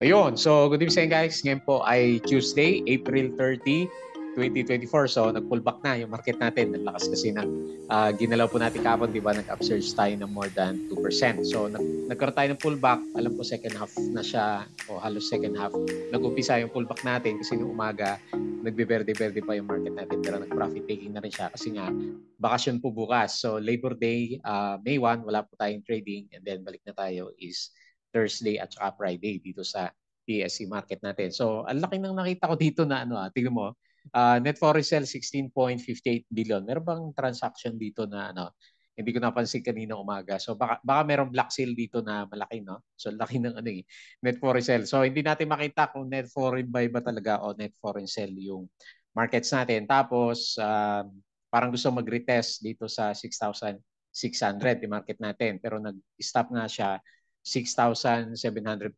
Ayun. So, good evening sa inyo guys. Ngayon po ay Tuesday, April 30, 2024. So, nag-pullback na yung market natin. Ang lakas kasi ng ginalaw po natin kahapon, di ba? Nag-upsurge tayo ng more than 2%. So, nagkaroon tayo ng pullback. Alam ko second half na siya o halos second half. Nag-umpisa yung pullback natin kasi nung umaga, nagbe-berde-berde pa yung market natin. Pero nag-profit taking na rin siya kasi nga bakasyon po bukas. So, Labor Day, May 1, wala po tayong trading. And then, balik na tayo is Thursday at saka Friday dito sa PSE market natin. So, ang laki ng nakita ko dito na tingnan mo, net foreign sale 16.58 billion. Meron bang transaction dito na hindi ko napansin kanina umaga. So baka merong black sale dito na malaki, no? So laki ng net foreign sale. So hindi natin makita kung net foreign buy ba talaga o net foreign sale yung markets natin. Tapos parang gusto mag-retest dito sa 6,600 yung market natin. Pero nag-stop nga siya 6,700.49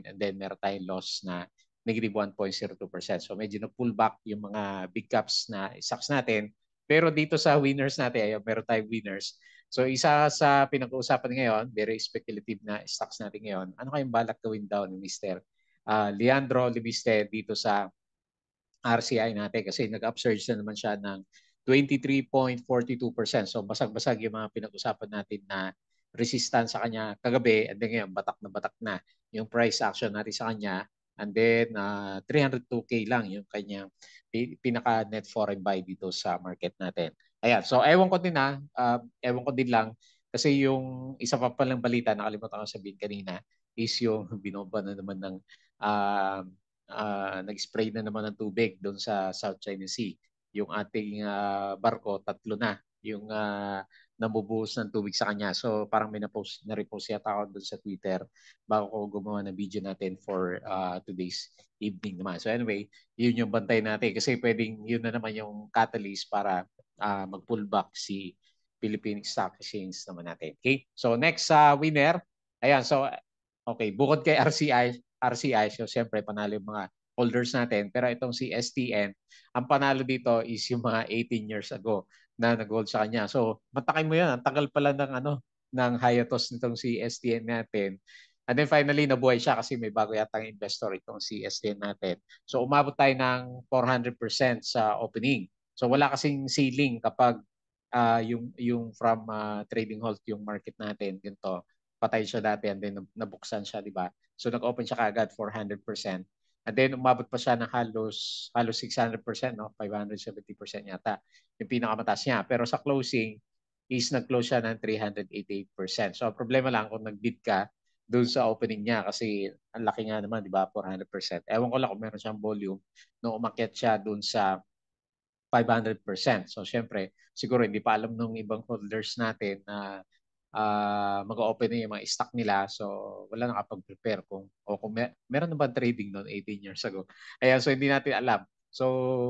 and then meron tayong loss na negative 1.02%. So medyo na-pull back yung mga big caps na stocks natin. Pero dito sa winners natin, ay meron tayong winners. So isa sa pinag-uusapan ngayon, very speculative na stocks natin ngayon, ano kayong balak gawin daw ni Mr. Leandro Limiste dito sa RCI natin kasi nag-upsurge na naman siya ng 23.42%. So basag-basag yung mga pinag-usapan natin na resistance sa kanya kagabi and then ngayon batak na yung price action natin sa kanya and then 302K lang yung kanyang pinaka net foreign buy dito sa market natin. Ayan, so ewan ko din lang kasi yung isa pa palang balita nakalimutan ko sabihin kanina is yung binomba na naman ng uh, nag-spray na naman ng tubig doon sa South China Sea. Yung ating barko, tatlo na yung nabubuhos ng tubig sa kanya. So parang may na-repost yata ako doon sa Twitter bago ko gumawa ng video natin for today's evening naman. So anyway, yun yung bantay natin kasi pwedeng yun na naman yung catalyst para mag-pull back si Philippine Stock Exchange naman natin. Okay? So next winner, ayan, so okay, bukod kay RCI, so siyempre panalo yung mga holders natin. Pero itong si STN, ang panalo dito is yung mga 18 years ago na nag-hold sa kanya. So, matakin mo yan. Ang tagal pala ng hiatus nitong si STN natin. And then finally, nabuhay siya kasi may bago yatang investor itong si STN natin. So, umabot tayo ng 400% sa opening. So, wala kasing ceiling kapag yung from trading halt yung market natin. Ganito, patay siya dati and then nabuksan siya, di ba? So nag-open siya kaagad 400%. And then umabot pa siya ng halos 600%, no? 570% yata yung pinakamataas niya. Pero sa closing is nag-close siya ng 388%. So ang problema lang kung nag-bid ka doon sa opening niya kasi ang laki nga naman, di ba? 400%. Ewan ko lang kung meron siyang volume nung umakyat siya doon sa 500%. So, syempre, siguro hindi pa alam ng ibang holders natin na mag-open na yung mga stock nila. So, wala nakapag-prepare kung meron na ba trading noon 18 years ago. Ayan, so hindi natin alam. So,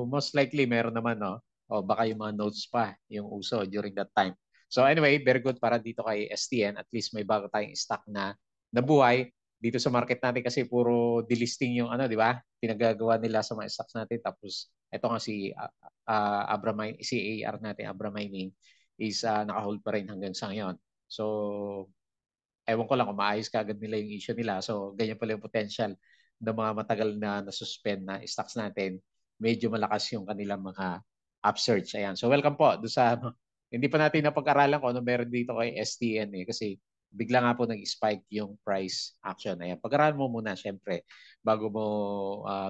most likely meron naman, no? O baka yung mga notes pa yung uso during that time. So anyway, very good para dito kay STN. At least may bago tayong stock na nabuhay dito sa market natin kasi puro delisting yung di ba? Pinagagawa nila sa mga stocks natin. Tapos ito nga si Abra si AR natin, Abra Mining is naka-hold pa rin hanggang sa ngayon. So, ewan ko lang kung maayos kagad nila yung issue nila. So, ganyan pala yung potential ng mga matagal na nasuspend na stocks natin. Medyo malakas yung kanilang mga upsurge. Ayan. So, welcome po doon sa hindi pa natin napag-aralan kung ano meron dito kay STN kasi bigla nga po nag-spike yung price action. Ayan. Pag-aralan mo muna syempre bago mo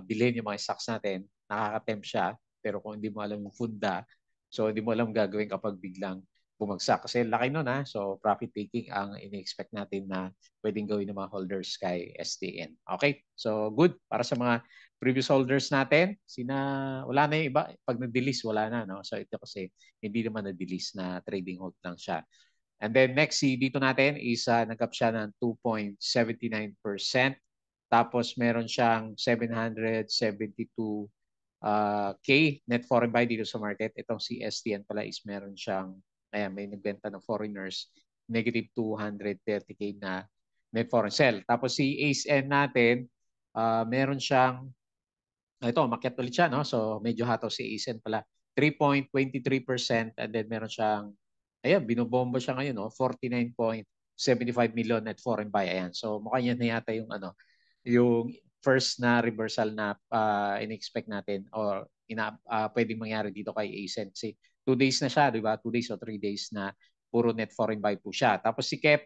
bilhin yung mga stocks natin. Nakaka-tempt siya. Pero kung hindi mo alam yung funda, so hindi mo alam gagawin kapag biglang bumagsak. Kasi laki nun So profit taking ang ini-expect natin na pwedeng gawin ng mga holders kay STN. Okay? So good. Para sa mga previous holders natin, wala na yung iba. Pag nag-delist, wala na. No? So ito kasi hindi naman na-delist na trading hold lang siya. And then next, dito natin is nag-up siya ng 2.79%. Tapos meron siyang 772 K net foreign buy dito sa market. Itong si STN pala is meron siyang, ayan, may nagbenta ng foreigners, negative 230K na net foreign sell. Tapos si ACE-N natin, meron siyang, ito, makyat ulit siya, no? So medyo hataw si ACE-N pala. 3.23% and then meron siyang, ayan, binobomba siya ngayon, no? 49.75 million net foreign buy. Ayan. So mukhang yan na yata yung yung first na reversal na in-expect natin or pwedeng mangyari dito kay ASEN. Kasi 2 days na siya, di ba? 2 days o 3 days na puro net foreign buy po siya. Tapos si KEP,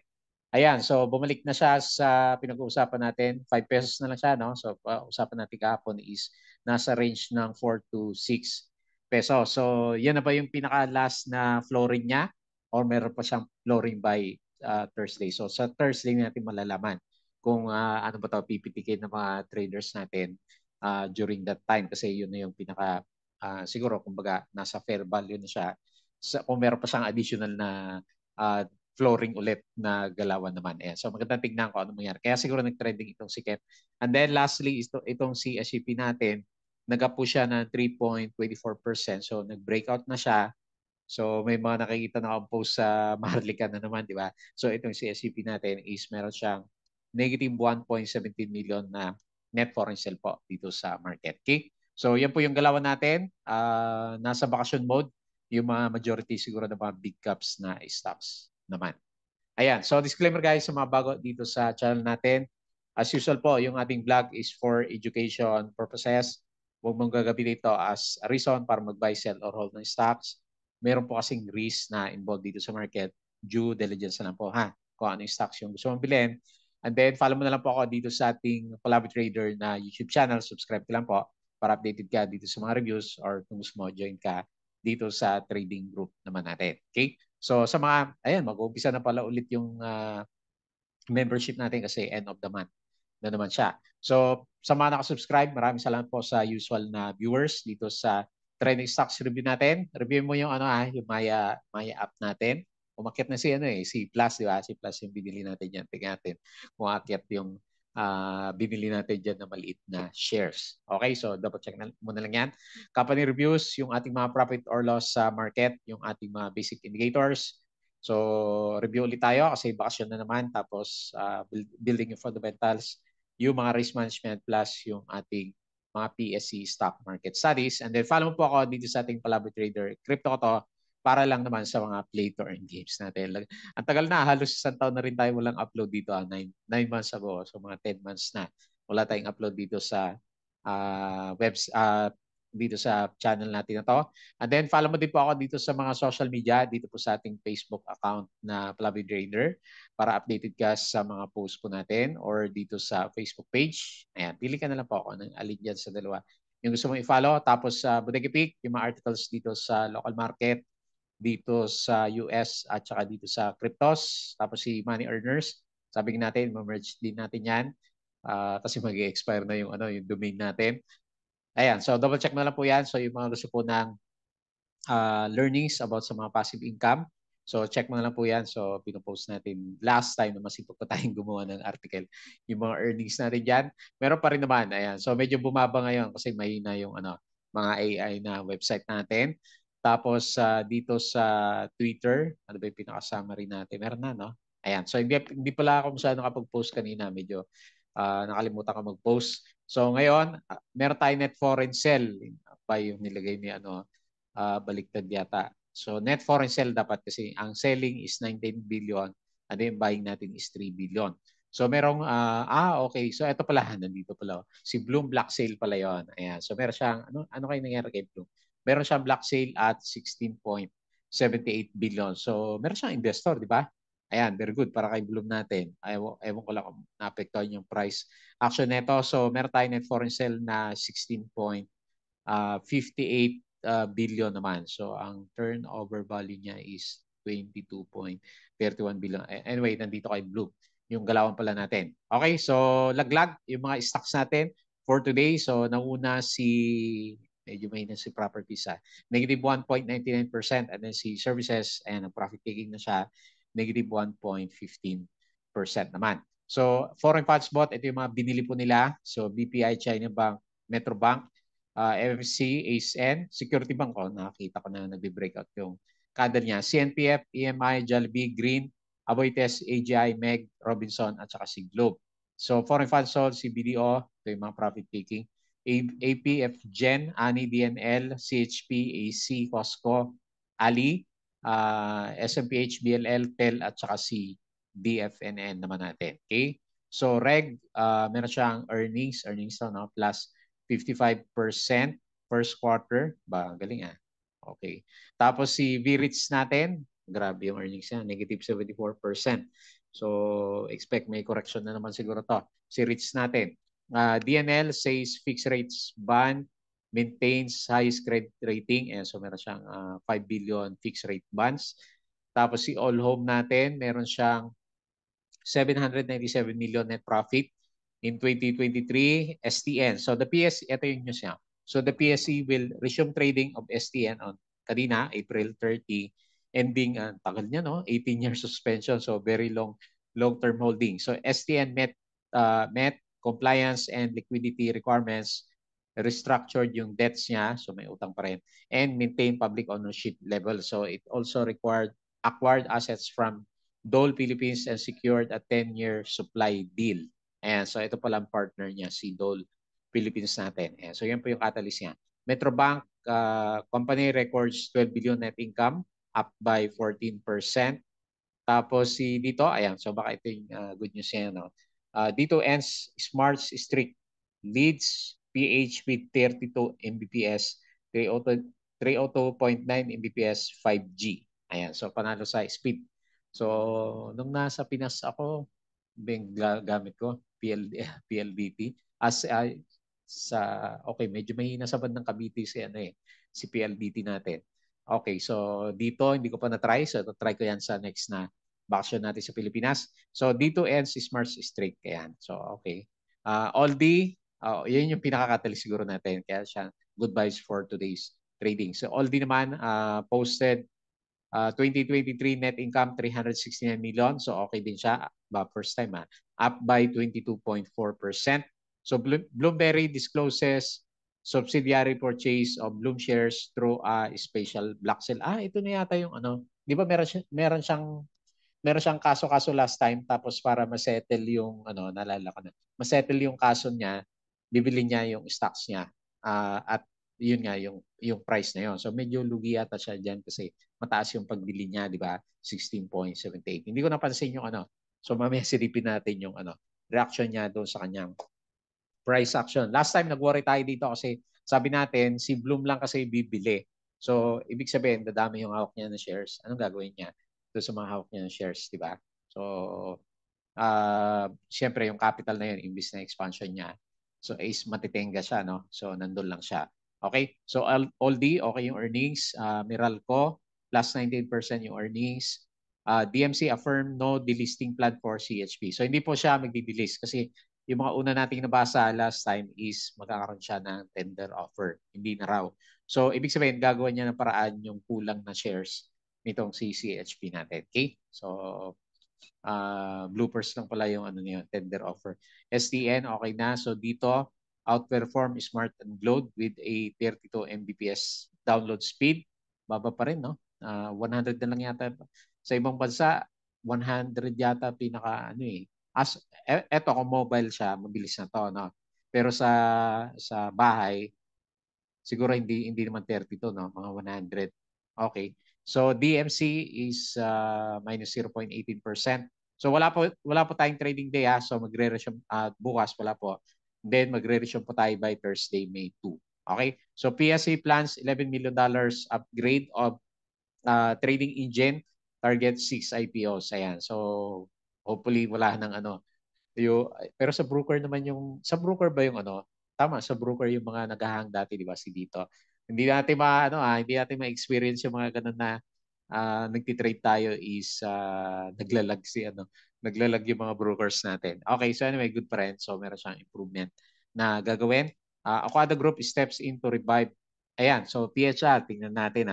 ayan, so bumalik na siya sa pinag-uusapan natin. 5 pesos na lang siya, no? So usapan natin kahapon is nasa range ng 4 to 6 pesos. So yan na ba yung pinaka-last na flooring niya? Or meron pa siyang flooring by Thursday? So sa Thursday natin malalaman kung ano ba ito pipitikin ng mga traders natin during that time kasi yun na yung pinaka siguro kumbaga nasa fair value na siya kung meron pa siyang additional na flooring ulit na galawan naman. Ayan. So magandang tignan ko ano mangyari. Kaya siguro nag-trending itong si Kep. And then lastly, itong si SCP natin, nag-up po siya ng 3.24%. So nag-breakout na siya. So may mga nakikita na akong post sa Maharlika na naman, di ba? So itong si SCP natin is meron siyang negative 1.17 million na net foreign sale po dito sa market. Okay? So yan po yung galawan natin. Nasa vacation mode yung mga majority siguro ng mga big caps na stocks naman. Ayan. So disclaimer guys sa mga bago dito sa channel natin. As usual po, yung ating vlog is for education purposes. Huwag mong gagamitin ito as a reason para mag-buy, sell, or hold ng stocks. Meron po kasing risk na involved dito sa market. Due diligence na lang po ha. Kung ano yung stocks yung gusto mong bilhin. And then follow mo na lang po ako dito sa ating Palabra Trader na YouTube channel. Subscribe ka lang po para updated ka dito sa mga reviews or kung gusto mo join ka dito sa trading group naman natin. Okay? So sa mga, ayan, mag-uumpisa na pala ulit yung membership natin kasi end of the month na naman siya. So sa mga nakasubscribe, maraming salamat po sa usual na viewers dito sa trending stocks review natin. Review mo yung yung Maya app natin. Umakyat na si Plus, di ba? Si Plus yung binili natin diyan. Tingnan natin kung akyat yung binili natin diyan na maliit na shares. Okay, so double check na muna lang yan. Company reviews, yung ating mga profit or loss sa market, yung ating mga basic indicators. So review ulit tayo kasi bakasyon na naman. Tapos building yung fundamentals, yung mga risk management plus yung ating mga PSC stock market studies. And then follow mo po ako dito sa ating Palabra Trader. Crypto ko to para lang naman sa mga play to earn games natin. Ang tagal na, halos isang taon na rin tayo walang upload dito. 9 months ago. So mga 10 months na. Wala tayong upload dito sa dito sa channel natin na to. And then follow mo din po ako dito sa mga social media, dito po sa ating Facebook account na Palabra Trader para updated ka sa mga post po natin or dito sa Facebook page. Ayan, pili ka na lang po ako ng alin dyan sa dalawa. Yung gusto mong i-follow. Tapos sa Bodega Peak, yung mga articles dito sa local market, dito sa US at saka dito sa cryptos. Tapos si Money Earners, sabi natin, ma-merge din natin yan. Kasi mag-expire na yung domain natin. Ayan, so double check na lang po yan. So yung mga gusto po ng learnings about sa mga passive income. So check mo na lang po yan. So pinopost natin last time na masipag pa tayong gumawa ng article. Yung mga earnings natin dyan. Meron pa rin naman. Ayan. So medyo bumaba ngayon kasi mahina yung mga AI na website natin. Tapos dito sa Twitter, ano ba yung pinaka-summary natin? Meron na, no? Ayan. So hindi pala ako masyado nakapag-post kanina. Medyo nakalimutan ka mag-post. So ngayon, meron tayo net foreign sell pa yung nilagay ni baliktad yata. So net foreign sell dapat kasi ang selling is 19 billion and then buying natin is 3 billion. So merong okay. So ito pala nandito pala. Si Bloom Black Sale pala 'yon. Ayan. So meron siyang ano kayo nangyari kay Bloom? Meron siyang black sale at 16.78 billion. So meron siyang investor, di ba? Ayan, very good para kay Bloom natin. Ewan ko lang kung naapektuhan yung price action nito. So meron tayong net foreign sale na 16.58 billion naman. So ang turnover value niya is 22.31 billion. Anyway, nandito kay Bloom yung galawan pala natin. Okay, so laglag yung mga stocks natin for today. So nauna medyo mahina si properties negative 1.99% and then si services and profit taking na siya negative 1.15% naman. So foreign funds bought, ito yung mga binili po nila. So BPI, China Bank, Metro Bank, FFC, ASN, Security Bank, nakakita ko na nagbe-breakout yung kada niya. CNPF, EMI, Jollibee, Green, Aboitiz, AGI, Meg, Robinson, at saka si Globe. So foreign funds sold, si BDO, ito yung mga profit taking. APF, Gen, ANI, DNL, CHP, AC, Costco, Ali, SMPH, BLL, TEL, at saka si BFNN naman natin. Okay? So Reg, meron siyang earnings to, no? Plus 55% first quarter. Ba, galing ah. Okay. Tapos si VRITS natin, grabe yung earnings niya, negative 74%. So expect may correction na naman siguro to. Si REITs natin, DNL says fixed rates ban maintains highest credit rating. So meron siyang 5 billion fixed rate bonds. Tapos si All Home natin, meron siyang 797 million net profit in 2023 STN. So the PS, ito yung news niya. So the PSC will resume trading of STN on kanina, April 30, ending, tagal niya, no? 18-year suspension. So very long-term holding. So STN met compliance and liquidity requirements, restructured yung debts niya, so may utang pa rin, and maintain public ownership level. So it also acquired assets from Dole Philippines and secured a 10-year supply deal. Ayan, so ito pala ang partner niya, si Dole Philippines natin. Ayan, so yan po yung catalyst niya. Metrobank company records 12 billion net income, up by 14%. Tapos si dito, ayan, so baka ito yung good news niya. No? Dito ends Smart Streak leads PH with 32 Mbps, 302.9 Mbps 5G. Ayan, so panalo sa speed. So, nung nasa Pinas ako, gamit ko PLDT as sa okay, medyo mahina sa bandang Cavite si si PLDT natin. Okay, so dito hindi ko pa na-try, so try ko yan sa next na bakasyon natin sa Pilipinas. So dito ends si Smart Streak, ayan. So okay. Aldi, yun yung pinaka-catalyst siguro natin, kaya siya good vibes for today's trading. So Aldi naman posted 2023 net income 369 million. So okay din siya. First time up by 22.4%. So Bloomberry discloses subsidiary purchase of Bloom shares through a special block sale. Ito na yata yung ano. 'Di ba meron siyang kaso-kaso last time, tapos para ma-settle yung naalala ko na. Ma-settle yung kaso niya, bibili niya yung stocks niya. At yun nga yung price na yun. So medyo lugi ata siya diyan kasi mataas yung pagbili niya, di ba? 16.78. Hindi ko napansin yung ano. So mamaya silipin natin yung reaction niya doon sa kanyang price action. Last time nag-worry tayo dito kasi sabi natin si Bloom lang kasi bibili. So ibig sabihin dadami yung hawak niya ng shares. Anong gagawin niya doon sa mga hawak niya ng shares, di ba? So siyempre yung capital na yun imbis na expansion niya. So is matitenga siya, no? So nandun lang siya. Okay? So Aldi, okay yung earnings. Meralco, plus 19% yung earnings. DMC affirmed no delisting plan for CHP. So hindi po siya magdi-delist kasi yung mga una nating nabasa last time is magkakaroon siya ng tender offer. Hindi na raw. So ibig sabihin gagawa niya ng paraan yung kulang na shares nitong si CHP natin. Okay? So bloopers lang pala yung niya, tender offer. STN, okay na. So dito, outperform Smart and Globe with a 32 Mbps download speed. Baba pa rin, no? 100 na lang yata. Sa ibang bansa, 100 yata pinaka eto kung mobile siya, mabilis na to, no? Pero sa bahay, siguro hindi naman 32, no? Mga 100. Okay. So DMC is minus 0.18%. So wala po tayong trading day So magre-resume bukas wala po. Then magre-resume po tayo by Thursday, May 2. Okay? So PSA plans $11 million upgrade of trading engine, target 6 IPOs. Ayan. So hopefully wala nang pero sa broker naman sa broker ba yung tama, sa broker yung mga naghahang dati, di ba, si dito. Hindi natin hindi natin ma-experience yung mga ganun na nagtitrade tayo is naglalag yung mga brokers natin. Okay, so anyway, good pa rin. So meron siyang improvement na gagawin. Aquada Group steps in to revive. Ayan, so PHR, tingnan natin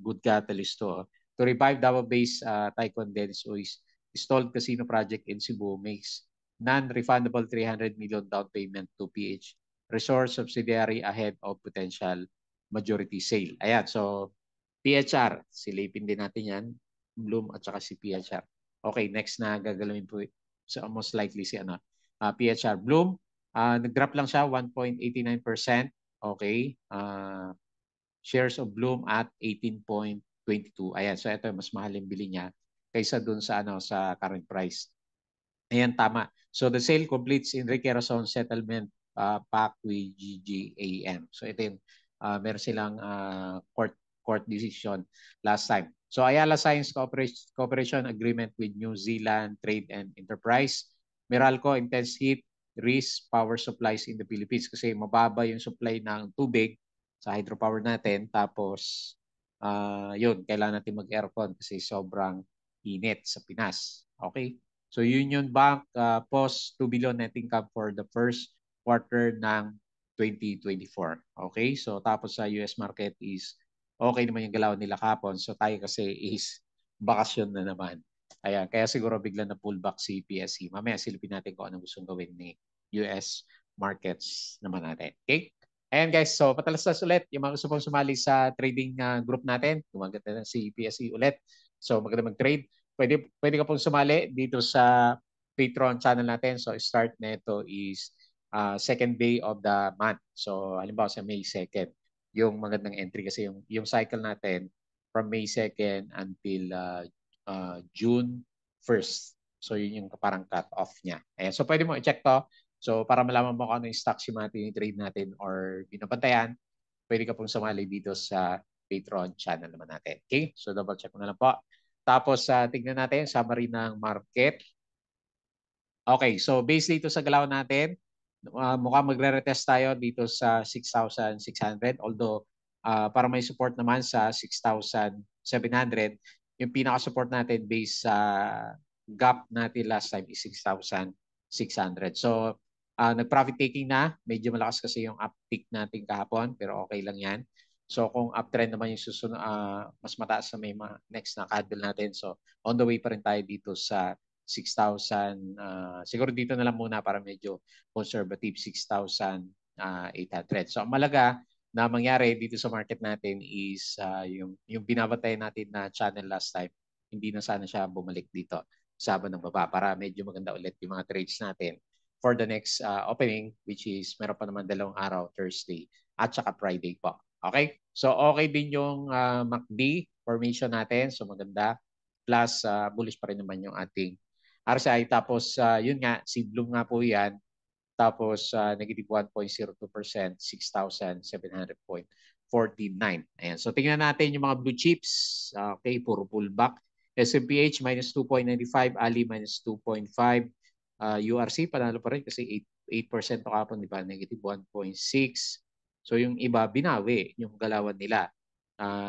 good catalyst to. To revive Davao-based Taekwondo Denso's stalled casino project in Cebu makes non-refundable 300 million down payment to PH Resort subsidiary ahead of potential majority sale. Ayan, so PHR, silipin din natin yan. Bloom at saka si PHR. Okay, next na gagalawin po so most likely si PHR. Bloom, nag-drop lang siya 1.89%. Okay. Shares of Bloom at 18.22. Ayan, so ito mas mahal yung bili niya kaysa dun sa sa current price. Ayan, tama. So the sale completes Enrique Razon settlement pact with GGAM. So ito yung meron silang court decision last time. So Ayala Science Cooperation Agreement with New Zealand Trade and Enterprise. Meralco intends heat risk power supplies in the Philippines kasi mababa yung supply ng tubig sa hydropower natin. Tapos yun, kailangan natin mag-aircon kasi sobrang init sa Pinas. Okay? So Union Bank post 2 billion net income for the first quarter ng 2024. Okay? So tapos sa US market is okay naman yung galaw nila kapon. So tayo kasi is bakasyon na naman. Ayan, kaya siguro bigla na pullback si PSE. Mamaya silipin natin kung anong gustong gawin ni US markets naman natin. Okay? Ayan guys, so patalastas ulit yung mga gusto pong sumali sa trading group natin. Tumagat na si PSE ulit. So maganda mag-trade. Pwede ka pong sumali dito sa Patreon channel natin. So start na ito is second day of the month. So halimbawa sa May 2nd, yung magandang entry kasi yung cycle natin from May 2nd until June 1st. So yun yung parang cut-off niya. Ayan. So pwede mo i-check to. So para malaman mo kung ano yung stocks yung mga trade natin or binabantayan, pwede ka pong sumali dito sa Patreon channel naman natin. Okay? So double check mo na lang po. Tapos tignan natin summary ng market. Okay, so based dito sa galaw natin, mukhang magre-retest tayo dito sa 6,600. Although para may support naman sa 6,700. Yung pinaka-support natin based sa gap natin last time is 6,600. So nag-profit taking na. Medyo malakas kasi yung uptick natin kahapon pero okay lang yan. So kung uptrend naman yung susunod, mas mataas na may next na candle natin. So on the way pa rin tayo dito sa 6,000. Siguro dito na lang muna para medyo conservative, 6,800. So ang malaga na mangyari dito sa market natin is yung binabatay natin na channel last time, hindi na sana siya bumalik dito sa haba ng baba para medyo maganda ulit yung mga trades natin for the next opening, which is meron pa naman 2 araw, Thursday at saka Friday po. Okay? So okay din yung MACD formation natin. So maganda. Plus bullish pa rin naman yung ating RSI. Tapos yun nga, si Bloom nga po yan. Tapos negative 1.02%, 6,700.49. Ayan. So tingnan natin yung mga blue chips. Okay, puro pullback. SMPH minus 2.95, Ali minus 2.5. URC panalo pa rin kasi 8% to kapon, di ba? Negative 1.6. So yung iba binawi yung galawan nila.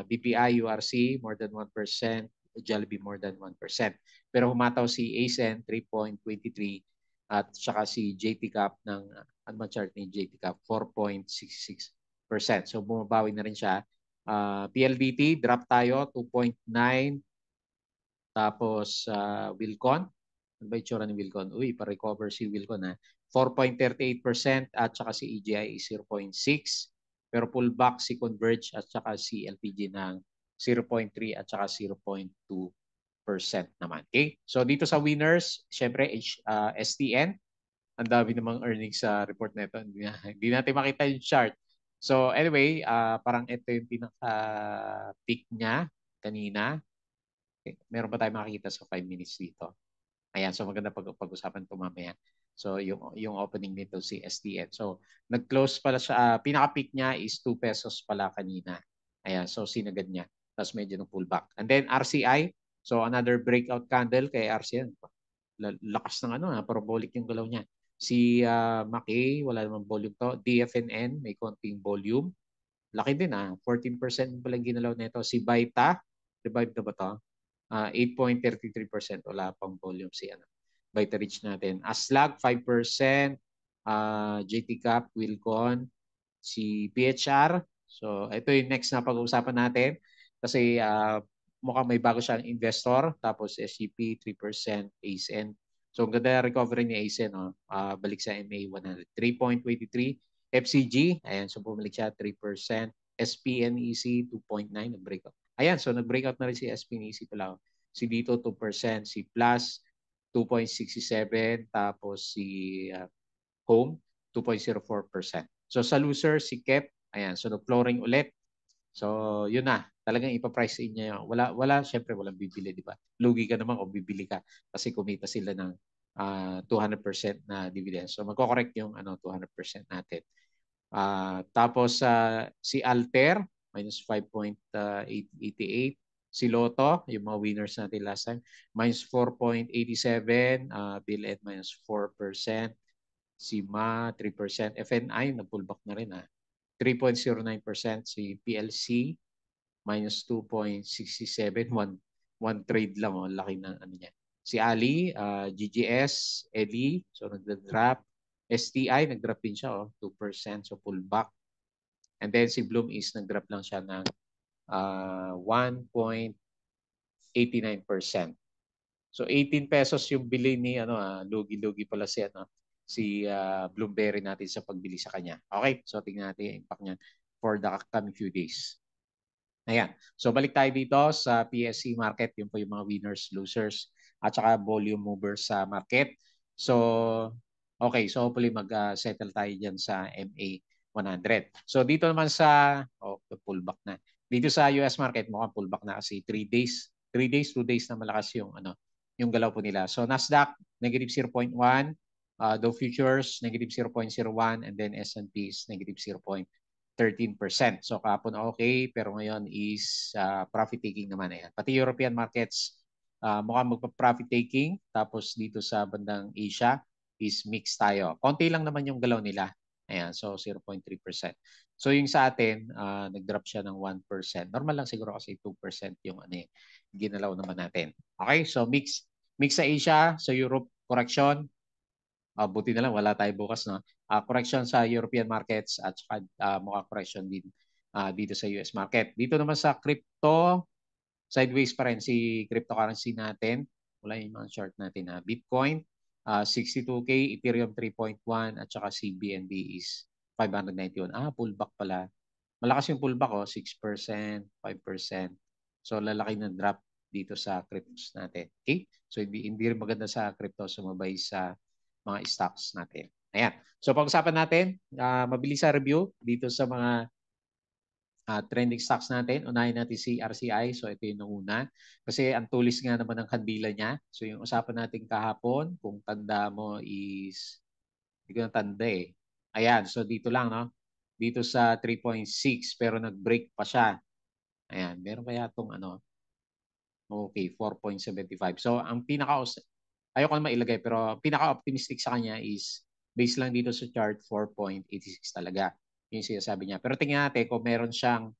BPI, URC more than 1%, Jollibee more than 1%. Pero humataw si ASEN 3.23 at saka si JT Cap ng ano chart ni JT Cap 4.66%. So bumabawi na rin siya. PLDT drop tayo 2.9. Tapos Wilcon, ano ba itsura ni Wilcon? Uy, pa-recover si Wilcon ha. 4.38% at saka si EGI is 0.6. Pero pullback si Converge at saka si LPG ng 0.3 at saka 0.2% naman. Okay? So dito sa winners, syempre STN, ang dami namang earnings sa report na ito. Hindi natin makita yung chart. So anyway, parang ito yung pinaka-peak niya kanina. Okay. Meron pa tayo makikita sa 5 minutes dito. Ayan, so maganda pag-usapan ito mamaya. So yung opening nito si STN. So nag-close pala siya, pinaka-peak niya is 2 pesos pala kanina. Ayan, so sinagad niya. Tapos medyo nang pullback. And then RCI, so another breakout candle kay RCI. Lakas ng parabolic yung galaw niya. Si Maki, wala namang volume to. DFNN, may konting volume. Laki din 14% palang ginalaw nito. Si Baita, revive na ba to? 8.33%. Wala pang volume si Baita Rich natin. Aslag, 5%. JT Cap, Wilcon, si PHR. So, ito yung next na pag-uusapan natin. Kasi mukhang may bago siyang investor. Tapos SCP, 3%. ASN. So, ang ganda recovery ni ASN. Balik sa MA100. 3.23. FCG, ayan. So, bumalik siya 3%. SPNEC, 2.9. Nag-breakout. Ayan, so nag-breakout na rin si SPNEC pala. Si dito 2%, si Plus 2.67, tapos si Home 2.04%. So sa loser, si Kep, ayan, so nag-flooring ulit. So yun na, talagang ipa-price in niya yun. Wala, syempre walang bibili, di ba? Lugi ka naman o bibili ka kasi kumita sila ng 200% na dividend. So magko-correct yung 200% natin. Tapos si Alter, minus 5.88. Si Lotto, yung mga winners natin last time, minus 4.87. Bill minus 4%. Si MA, 3%. FNI, nag-pullback na rin 3.09%. Si PLC, minus 2.67. One trade lang. Laki na ano niya. Si Ali, GGS, ELI, so nagda-drop. STI, nag-drop din siya, 2%, so pullback. And then si Bloom is nag-drop lang siya ng 1.89%. So 18 pesos yung bili ni lugi-lugi pala si Bloomberry natin sa pagbili sa kanya. Okay, so tingnan natin yung impact niya for the coming few days. Ayan. So balik tayo dito sa PSC market. Yun po yung mga winners, losers, at saka volume movers sa market. So, okay. So hopefully mag-settle tayo dyan sa MA 100. So dito naman sa, pullback na. Dito sa US market, mukhang pullback na kasi 3 days. 3 days, 2 days na malakas yung galaw po nila. So Nasdaq, negative 0.1. Dow Futures, negative 0.01. And then S&P is negative 0.13%. So kahapon okay, pero ngayon is profit taking naman. Ayan. Pati European markets, mukhang magpa-profit taking. Tapos dito sa bandang Asia is mixed tayo. Konti lang naman yung galaw nila. Ayan, so 0.3%. So yung sa atin, nag-drop siya ng 1%. Normal lang siguro kasi 2% yung ginalaw naman natin. Okay, so mix sa Asia, sa Europe, correction. Buti na lang, wala tayo bukas, no? Correction sa European markets at saka mukha correction din dito sa US market. Dito naman sa crypto, sideways pa rin si cryptocurrency natin. Wala yung mga short natin na Bitcoin, 62K, Ethereum 3.1 at saka si BNB is 591. Pullback pala. Malakas yung pullback, 6%, 5%. So lalaki ng drop dito sa cryptos natin. Okay? So hindi rin maganda sa crypto sumabay sa mga stocks natin. Ayan. So pag-usapan natin, mabilis sa review dito sa mga trending stocks natin. Unahin natin si RCI. So ito yung una. Kasi ang tulis nga naman ng kandila niya. So yung usapan natin kahapon, kung tanda mo is, hindi ko na tanda eh. Ayan. So dito lang, no? Dito sa 3.6 pero nag-break pa siya. Ayan. Meron kaya itong okay, 4.75. So ang ayoko na mailagay pero pinaka-optimistic sa kanya is based lang dito sa chart 4.86 talaga. Yung sinasabi niya. Pero tingnan natin kung meron siyang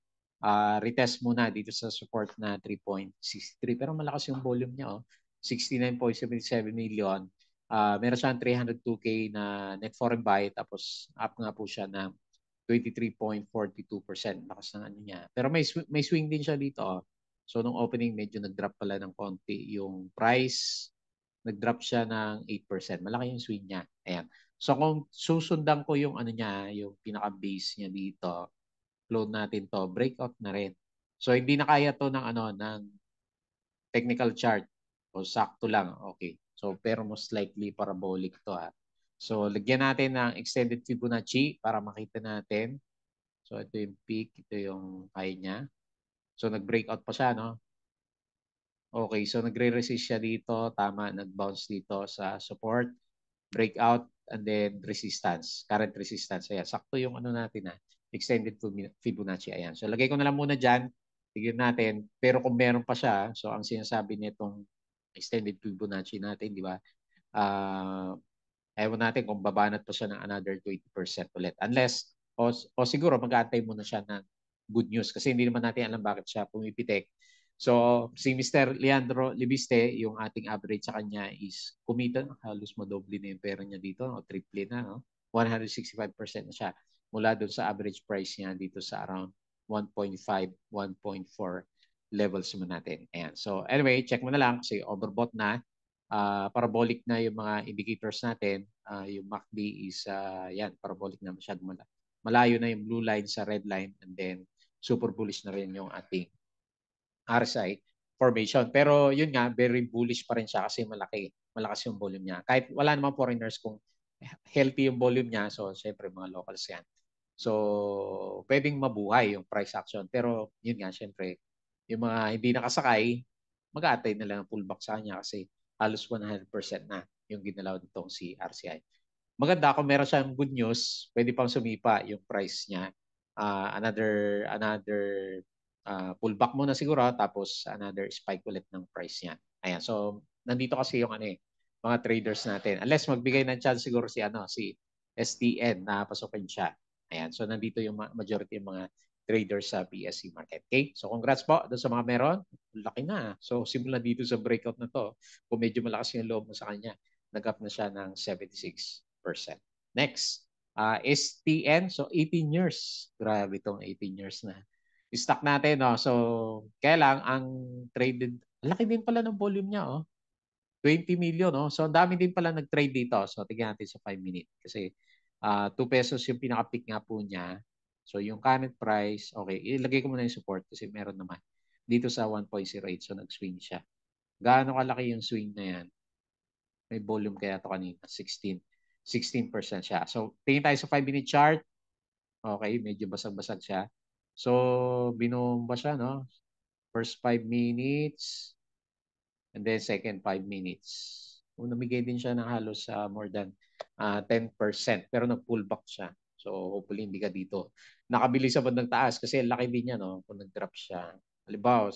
retest muna dito sa support na 3.63. Pero malakas yung volume niya. 69.77 million. Meron siyang 302K na net foreign buy tapos up nga po siya ng 23.42%. Lakas ng ano niya. Pero may swing din siya dito. So nung opening medyo nag-drop pala ng konti yung price. Nag-drop siya ng 8%. Malaki yung swing niya. Ayan. So kung susundan ko yung niya, yung pinaka-base niya dito, load natin to, breakout na rin. So hindi na kaya to ng technical chart. O sakto lang. Okay. So pero most likely parabolic to So lagyan natin ng extended Fibonacci para makita natin. So ito yung peak, ito yung high niya. So nag-breakout pa siya, no? Okay, so nagre-resist siya dito. Tama, nag-bounce dito sa support, breakout, and then resistance, current resistance. Ayan, sakto yung natin extended Fibonacci. Ayan. So lagay ko na lang muna dyan. Tignan natin. Pero kung meron pa siya, so ang sinasabi nitong extended Fibonacci natin, di ba? Ewan natin kung babanat pa siya ng another 20% ulit. Unless, o siguro mag-aantay muna siya ng good news kasi hindi naman natin alam bakit siya pumipitik. So, si Mr. Leandro Libiste, yung ating average sa kanya is kumita, halos madoble na yung pera niya dito, o triple na, no? 165% na siya mula doon sa average price niya dito sa around 1.5, 1.4 levels mo natin. Ayan. So, anyway, check mo na lang kasi overbought na. Parabolic na yung mga indicators natin. Yung MACD is, yan, parabolic na masyadong malayo na yung blue line sa red line and then super bullish na rin yung ating RSI formation. Pero yun nga, very bullish pa rin siya kasi malakas yung volume niya. Kahit wala namang foreigners kung healthy yung volume niya, so syempre mga locals yan. So, pwedeng mabuhay yung price action. Pero yun nga, syempre, yung mga hindi nakasakay, mag-aantay na lang ang pullback sa kanya kasi halos 100% na yung ginalaw nitong si RCI. Maganda kung meron siyang good news, pwede pang sumipa yung price niya. Another pullback muna siguro, tapos another spike ulit ng price niya. Ayan, so nandito kasi yung mga traders natin. Unless magbigay ng chance siguro si STN na pasukin siya. Ayan, so nandito yung majority yung mga traders sa PSE market. Okay? So congrats po doon sa mga meron. Laki na. So simula dito sa breakout na to, kung medyo malakas yung loob mo sa kanya, nag-up na siya ng 76%. Next, STN. So 18 years. Grabe itong 18 years na. Stock natin, no? So kaya lang, ang traded, laki din pala ng volume niya, oh. 20 million, no? So ang dami din pala nag-trade dito. So tignan natin sa 5 minutes. Kasi 2 pesos yung pinaka-peak nga po niya. So yung current price, okay, ilagay ko muna yung support kasi meron naman. Dito sa 1.08, so nag-swing siya. Gaano kalaki yung swing na yan? May volume kaya to kanina, 16% siya. So tingin tayo sa 5-minute chart. Okay, medyo basag-basag siya. So binomba siya, no? First 5 minutes and then second 5 minutes. Namigay din siya ng halos more than 10%, pero nag-pullback siya. So hopefully hindi ka dito nakabili sa bandang taas kasi laki din niya, no? Kung nag-drop siya. Halimbawa,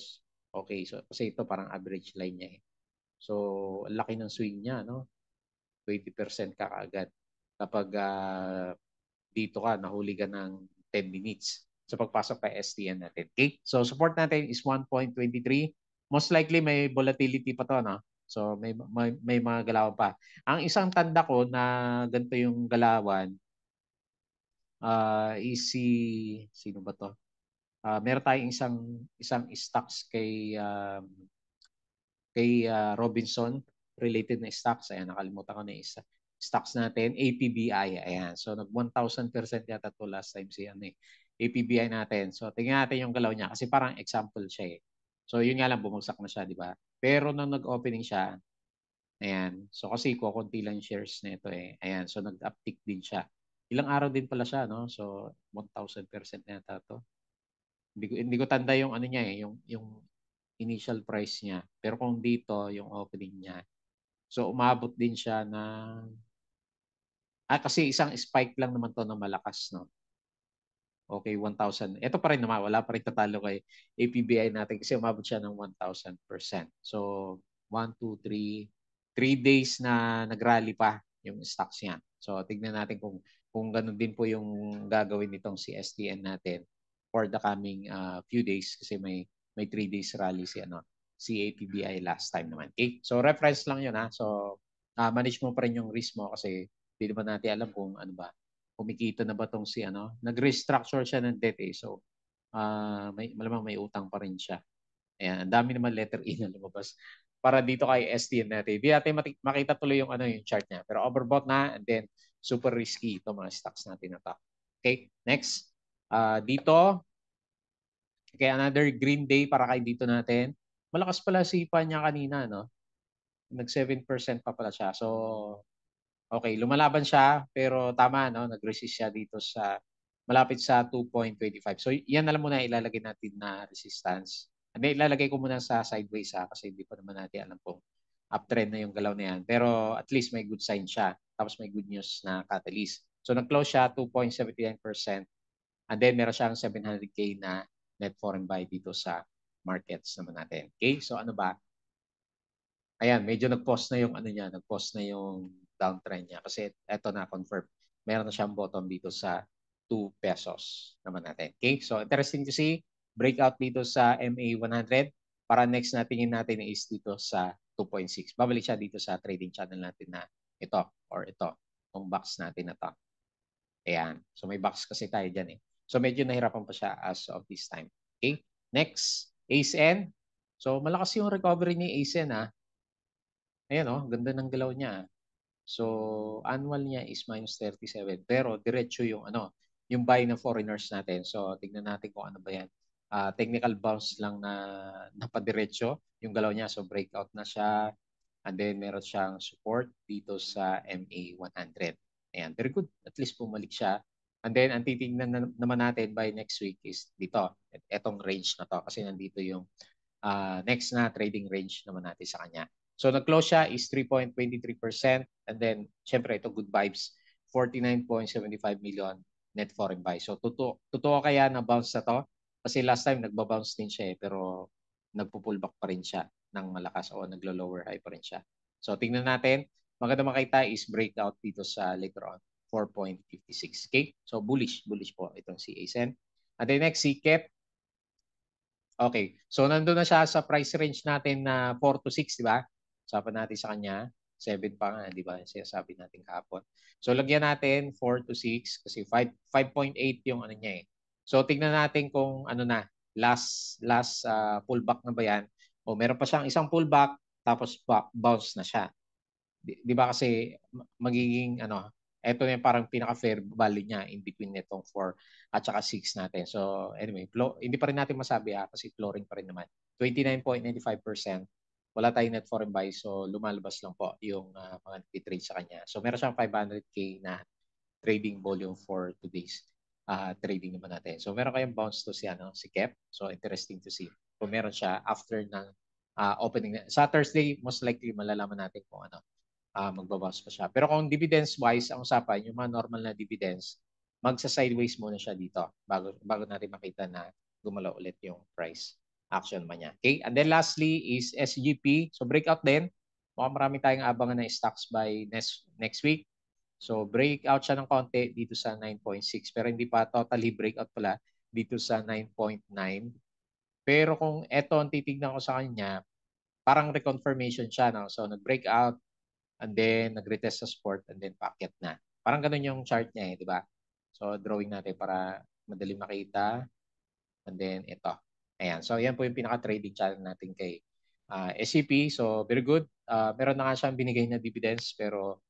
okay, so kasi ito parang average line niya eh. So laki ng swing niya, no? 20% ka kaagad kapag dito ka, nahuli ka ng 10 minutes sa pagpasok kay STN natin. Okay? So support natin is 1.23. Most likely may volatility pa to, no? So may mga galawan pa. Ang isang tanda ko na ganito yung galawan is sino ba to? Meron tayong isang stocks kay Robinson, related na stocks. Ayan, nakalimutan ko na isa. Stocks natin, APBI. Ayan. So, nag 1,000% yata to last time APBI natin. So, tingnan natin yung galaw niya kasi parang example siya eh. So, yun nga lang, bumagsak na siya, di ba? Pero nung nag-opening siya, ayan. So, kasi kukunti lang yung shares na ito eh. Ayan. So, nag-uptick din siya. Ilang araw din pala siya, no? So, 1,000% na yata to. Hindi ko tanda yung ano niya eh, yung initial price niya. Pero kung dito, yung opening niya, so umabot din siya ng, kasi isang spike lang naman to na malakas, no? Okay, 1,000. Ito pa rin naman, wala pa rin tatalo kay APBI natin kasi umabot siya ng 1,000%. So, 1, 2, 3 days na nagrally pa yung stocks niya. So, tignan natin kung ganun din po yung gagawin nitong si STN natin for the coming few days kasi may 3 days rally si APBI last time naman. Okay? So, reference lang yun ha. So, manage mo pa rin yung risk mo kasi hindi naman natin alam kung ano ba, kumikita na ba tong si nag-restructure siya ng debt eh. So, malamang may utang pa rin siya. Ayan, ang dami naman letter E na lumabas para dito kay STN natin. Hindi natin makita tuloy yung chart niya. Pero overbought na and then super risky itong mga stocks natin na to. Okay, next. Dito, okay, another green day para kay dito natin. Malakas pala sipa niya kanina, no? Nag 7% pa pala siya. So, okay, lumalaban siya pero tama, no? Nag-resist siya dito sa malapit sa 2.25. So yan na lang muna ilalagay natin na resistance. Hindi, ilalagay ko muna sa sideways kasi hindi pa naman natin alam kung uptrend na yung galaw na yan. Pero at least may good sign siya. Tapos may good news na catalyst. So nag-close siya 2.79%. And then meron siyang 700K na net foreign buy dito sa markets naman natin. Okay, so ano ba? Ayan, medyo nag-pause na yung niya, nag-pause na yung downtrend niya kasi eto na confirm. Meron na siyang bottom dito sa 2 pesos naman natin. Okay? So interesting to see breakout dito sa MA100 para next na tingin natin is dito sa 2.6. Babalik siya dito sa trading channel natin na ito or ito, itong box natin na to. Ayan. So may box kasi tayo dyan eh. So medyo nahirapan pa siya as of this time. Okay? Next, ACN. So malakas yung recovery ni ACN Ayan ganda ng galaw niya. So, annual niya is minus 37. Pero diretso yung buy ng foreigners natin. So, tignan natin kung ano ba yan. Technical bounce lang na napadiretso yung galaw niya. So, breakout na siya. And then, meron siyang support dito sa MA100. Ayan, very good. At least bumalik siya. And then, ang titignan naman natin by next week is dito. Etong range na to. Kasi nandito yung next na trading range naman natin sa kanya. So nag-close siya is 3.23%, and then syempre ito good vibes, 49.75 million net foreign buy. So totoo kaya na bounce na to? Kasi last time nagba-bounce din siya pero nagpo-pullback pa rin siya ng malakas o naglo-lower high pa rin siya. So tingnan natin, maganda makita is breakout dito sa later on 4.56. Okay? So bullish po itong si ASEN. And then next, si CAP. Okay. So nandun na siya sa price range natin na 4 to 6, di ba? Usapan natin sa kanya. 7 pa nga, di ba? Sabi natin kahapon. So lagyan natin 4 to 6 kasi 5.8 yung ano niya eh. So tingnan natin kung ano na, last pullback na ba yan? O meron pa siyang isang pullback tapos bounce na siya. Di ba kasi magiging ito na yung parang pinaka-fair value niya in between nitong 4 at saka 6 natin. So anyway, hindi pa rin natin masabi kasi flooring pa rin naman. 29.95%. Wala tayong net foreign buy, so lumalabas lang po yung mga nag-trade sa kanya. So meron siyang 500K na trading volume for today's trading naman natin. So meron kayong bounce to si KEP. So interesting to see. Kung meron siya after ng opening. Sa Thursday, most likely malalaman natin kung magbabawas pa siya. Pero kung dividends-wise, ang usapan, yung mga normal na dividends, magsa-sideways muna siya dito bago natin makita na gumalaw ulit yung price action ba niya. Okay? And then lastly is SGP. So breakout din. Mukhang marami tayong abangan na stocks by next week. So breakout siya ng konti dito sa 9.6 pero hindi pa totally breakout pala dito sa 9.9. Pero kung eto ang titignan ko sa kanya, parang reconfirmation siya. No? So nag-breakout, and then nag-retest sa support, and then paakyat na. Parang ganun yung chart niya di ba? So drawing natin para madali makita. And then ito. Ayan. So yan po yung pinaka-trading channel natin kay SCP. So very good. Meron na nga siyang binigay na dividends pero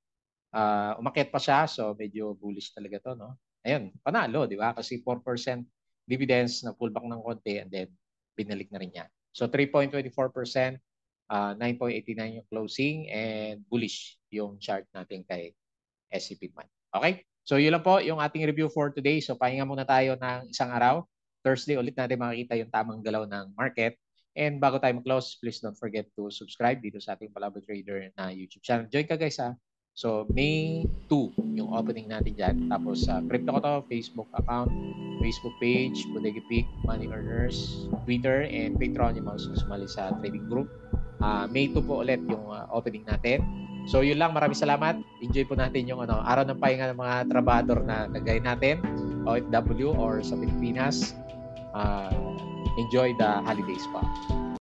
umakyat pa siya. So medyo bullish talaga to, no? Ayun, panalo, di ba? Kasi 4% dividends na pullback ng konti and then binalik na rin niya. So 3.24%, 9.89 yung closing, and bullish yung chart natin kay SCP man. Okay? So yun lang po yung ating review for today. So pahinga muna tayo ng isang araw. Thursday ulit natin makikita yung tamang galaw ng market. And bago tayo mag-close, please don't forget to subscribe dito sa ating Palabra Trader na YouTube channel. Join ka guys ha. So May 2 yung opening natin dyan. Tapos Crypto Ko To, Facebook account, Facebook page, Bodega Peak, Money Earners, Twitter, and Patreon yung mga sumali sa trading group. May 2 po ulit yung opening natin. So yun lang, maraming salamat. Enjoy po natin yung araw ng pahinga ng mga trabador na kagaya natin, OFW or sa Pilipinas. Enjoy the holidays pa.